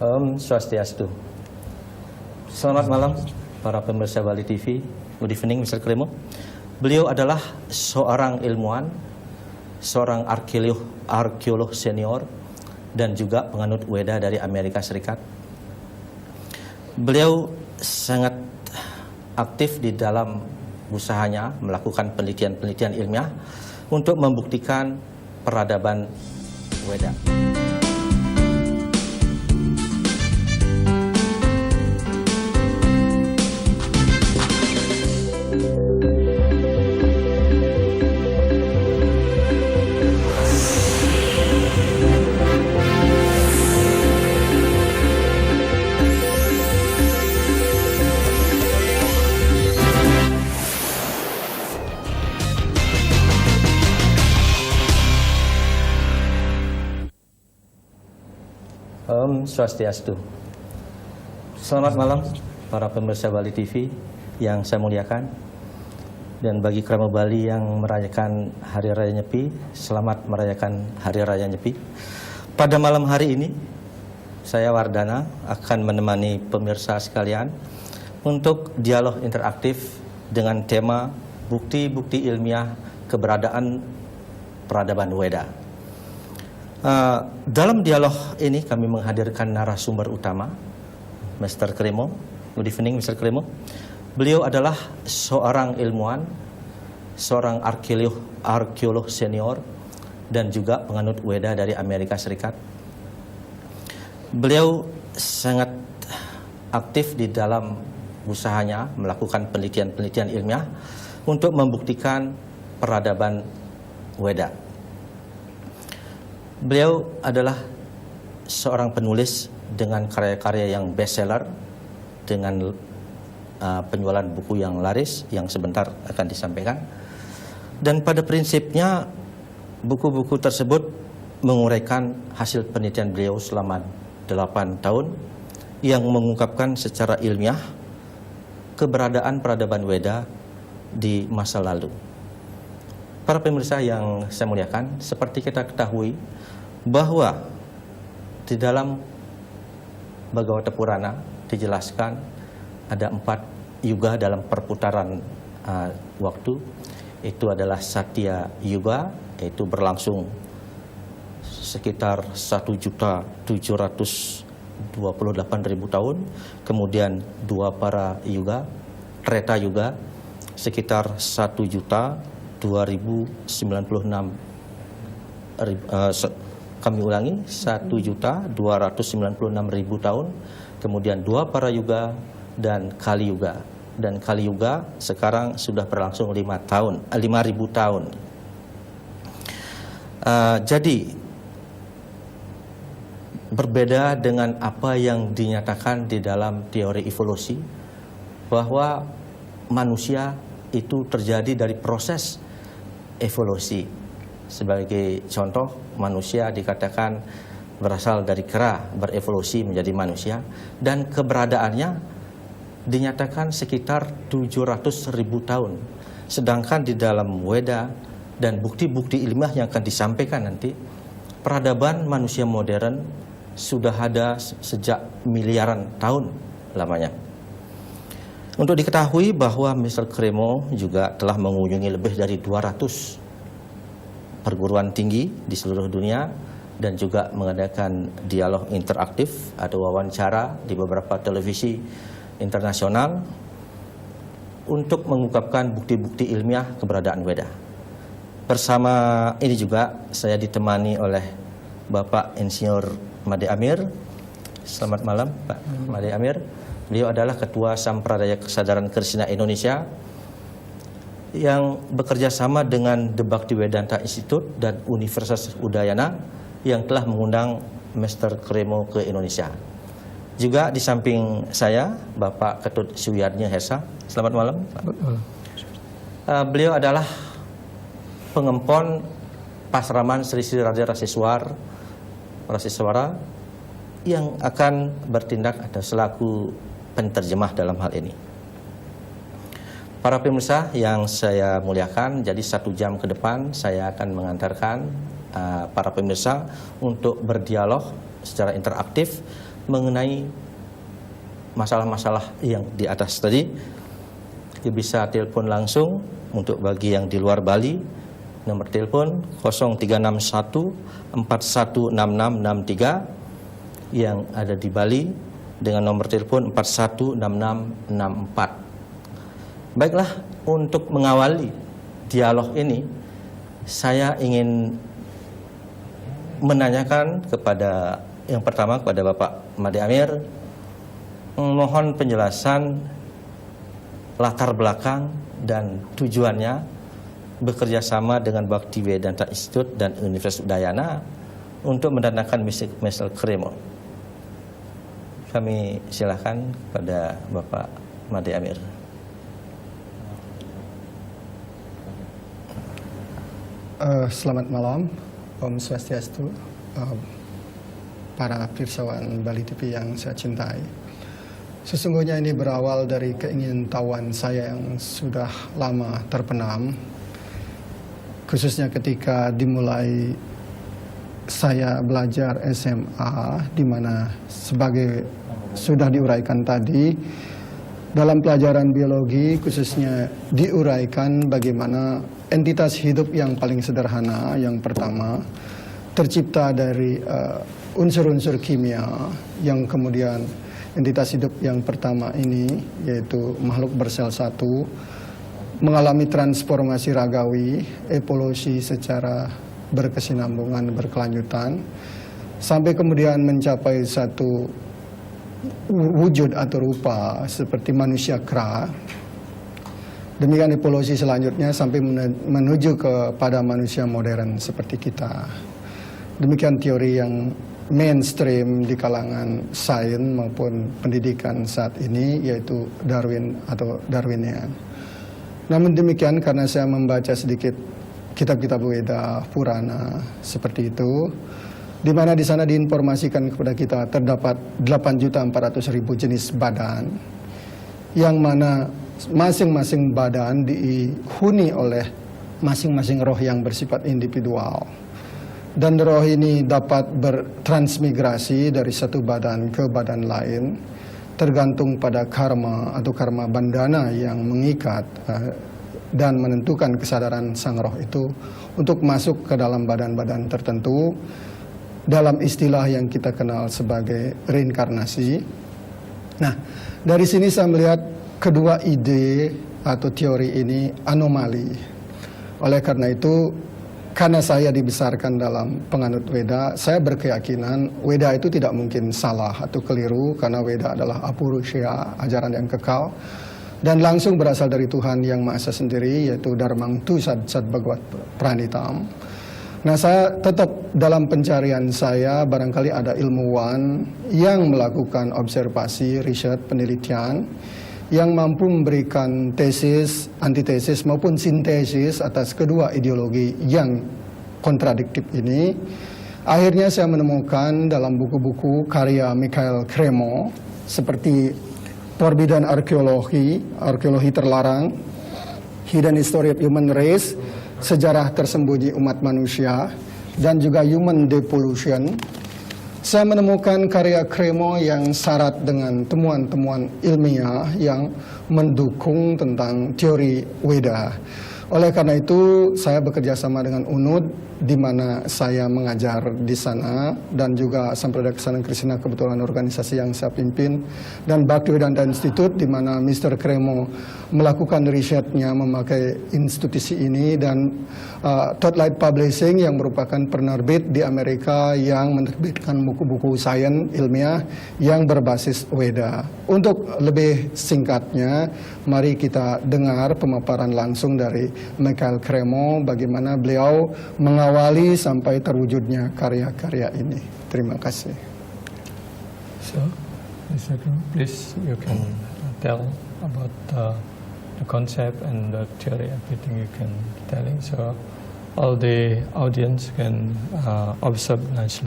Om Swastiastu. Selamat malam para pemirsa Bali TV. Good evening, Mr. Kremo. Beliau adalah seorang ilmuwan, seorang arkeolog senior, dan juga penganut Weda dari Amerika Serikat. Beliau sangat aktif di dalam usahanya melakukan penelitian-penelitian ilmiah untuk membuktikan peradaban Weda. Om Swastiastu. Selamat malam para pemirsa Bali TV yang saya muliakan. Dan bagi kerabat Bali yang merayakan Hari Raya Nyepi, selamat merayakan Hari Raya Nyepi. Pada malam hari ini, saya Wardana akan menemani pemirsa sekalian untuk dialog interaktif dengan tema bukti-bukti ilmiah keberadaan peradaban Weda. Dalam dialog ini kami menghadirkan narasumber utama, Mr. Kremo. Good evening, Mr. Kremo. Beliau adalah seorang ilmuwan, seorang arkeolog senior, dan juga penganut Weda dari Amerika Serikat. Beliau sangat aktif di dalam usahanya melakukan penelitian-penelitian ilmiah untuk membuktikan peradaban Weda. Beliau adalah seorang penulis dengan karya-karya yang bestseller, dengan penjualan buku yang laris yang sebentar akan disampaikan. Dan pada prinsipnya buku-buku tersebut menguraikan hasil penelitian beliau selama 8 tahun yang mengungkapkan secara ilmiah keberadaan peradaban Weda di masa lalu. Para pemirsa yang saya muliakan, seperti kita ketahui bahwa di dalam Bhagavata Purana dijelaskan ada 4 yuga dalam perputaran waktu. Itu adalah Satya Yuga, yaitu berlangsung sekitar 1.728.000 tahun. Kemudian Dwapara Yuga, Treta Yuga, sekitar 1.096.000 kami ulangi, 1.296.000 tahun. Kemudian Dwapara Yuga dan Kali Yuga. Dan Kali Yuga sekarang sudah berlangsung 5.000 tahun. Jadi berbeda dengan apa yang dinyatakan di dalam teori evolusi, bahwa manusia itu terjadi dari proses evolusi. Sebagai contoh, manusia dikatakan berasal dari kera, berevolusi menjadi manusia, dan keberadaannya dinyatakan sekitar 700.000 tahun. Sedangkan di dalam Weda dan bukti-bukti ilmiah yang akan disampaikan nanti, peradaban manusia modern sudah ada sejak miliaran tahun lamanya. Untuk diketahui bahwa Mr. Kremo juga telah mengunjungi lebih dari 200 perguruan tinggi di seluruh dunia dan juga mengadakan dialog interaktif atau wawancara di beberapa televisi internasional untuk mengungkapkan bukti-bukti ilmiah keberadaan Weda. Bersama ini juga saya ditemani oleh Bapak Insinyur Made Amir. Selamat malam, Pak Made Amir. Beliau adalah Ketua Sampradaya Kesadaran Krishna Indonesia yang bekerja sama dengan The Bhaktivedanta Institute dan Universitas Udayana yang telah mengundang Mr. Kremo ke Indonesia. Juga di samping saya, Bapak Ketut Suyadnya Hesa. Selamat malam, Pak. Beliau adalah pengempon Pasraman Sri Sri Raja Raseswara yang akan bertindak atau selaku penterjemah dalam hal ini. Para pemirsa yang saya muliakan, jadi 1 jam ke depan saya akan mengantarkan para pemirsa untuk berdialog secara interaktif mengenai masalah-masalah yang di atas tadi. Bisa telepon langsung untuk bagi yang di luar Bali, nomor telepon 0361 416663, yang ada di Bali dengan nomor telepon 416664. Baiklah, untuk mengawali dialog ini, saya ingin menanyakan kepada yang pertama kepada Bapak Made Amir, mohon penjelasan latar belakang dan tujuannya bekerja sama dengan Bhakti Vedanta Institute dan Universitas Udayana untuk mendatangkan Michel Cremo. Kami silakan kepada Bapak Made Amir. Selamat malam, Om Swastiastu, para pirsawan Bali TV yang saya cintai. Sesungguhnya ini berawal dari keingintahuan saya yang sudah lama terpendam, khususnya ketika dimulai saya belajar SMA, di mana sebagai sudah diuraikan tadi, dalam pelajaran biologi khususnya diuraikan bagaimana entitas hidup yang paling sederhana, yang pertama, tercipta dari unsur-unsur kimia, yang kemudian entitas hidup yang pertama ini, yaitu makhluk bersel satu, mengalami transformasi ragawi, evolusi secara berkesinambungan, berkelanjutan, sampai kemudian mencapai satu wujud atau rupa seperti manusia kera. Demikian evolusi selanjutnya sampai menuju kepada manusia modern seperti kita. Demikian teori yang mainstream di kalangan sains maupun pendidikan saat ini, yaitu Darwin atau Darwinian. Namun demikian, karena saya membaca sedikit kitab-kitab Weda Purana seperti itu, di mana di sana diinformasikan kepada kita terdapat 8.400.000 jenis badan, yang mana masing-masing badan dihuni oleh masing-masing roh yang bersifat individual. Dan roh ini dapat bertransmigrasi dari satu badan ke badan lain, tergantung pada karma atau karma bandana yang mengikat dan menentukan kesadaran sang roh itu untuk masuk ke dalam badan-badan tertentu, dalam istilah yang kita kenal sebagai reinkarnasi. Nah, dari sini saya melihat kedua ide atau teori ini anomali. Oleh karena itu, karena saya dibesarkan dalam penganut Weda, saya berkeyakinan Weda itu tidak mungkin salah atau keliru, karena Weda adalah apurusya, ajaran yang kekal, dan langsung berasal dari Tuhan Yang Maha Esa sendiri, yaitu Dharmang Tu Sat Sat Bhagavad Pranitam. Nah, saya tetap dalam pencarian saya, barangkali ada ilmuwan yang melakukan observasi, riset, penelitian, yang mampu memberikan tesis, antitesis maupun sintesis atas kedua ideologi yang kontradiktif ini. Akhirnya saya menemukan dalam buku-buku karya Michael Cremo seperti Forbidden Archaeology, Arkeologi Terlarang, Hidden History of Human Race, Sejarah Tersembunyi Umat Manusia, dan juga Human Depolution. Saya menemukan karya Cremo yang syarat dengan temuan-temuan ilmiah yang mendukung tentang teori Weda. Oleh karena itu, saya bekerja sama dengan UNUD, di mana saya mengajar di sana, dan juga Sampradaya Kesanan Krishna, kebetulan organisasi yang saya pimpin, dan Bhakti Vedanta Institute, di mana Mr. Cremo melakukan risetnya memakai institusi ini, dan Thought Light Publishing yang merupakan penerbit di Amerika yang menerbitkan buku-buku sains ilmiah yang berbasis Weda. Untuk lebih singkatnya, mari kita dengar pemaparan langsung dari Michael Cremo, bagaimana beliau mengawali sampai terwujudnya karya-karya ini. Terima kasih. So, Mr. Cremo, please you can tell about the concept and the theory, everything you can telling, so all the audience can observe nicely.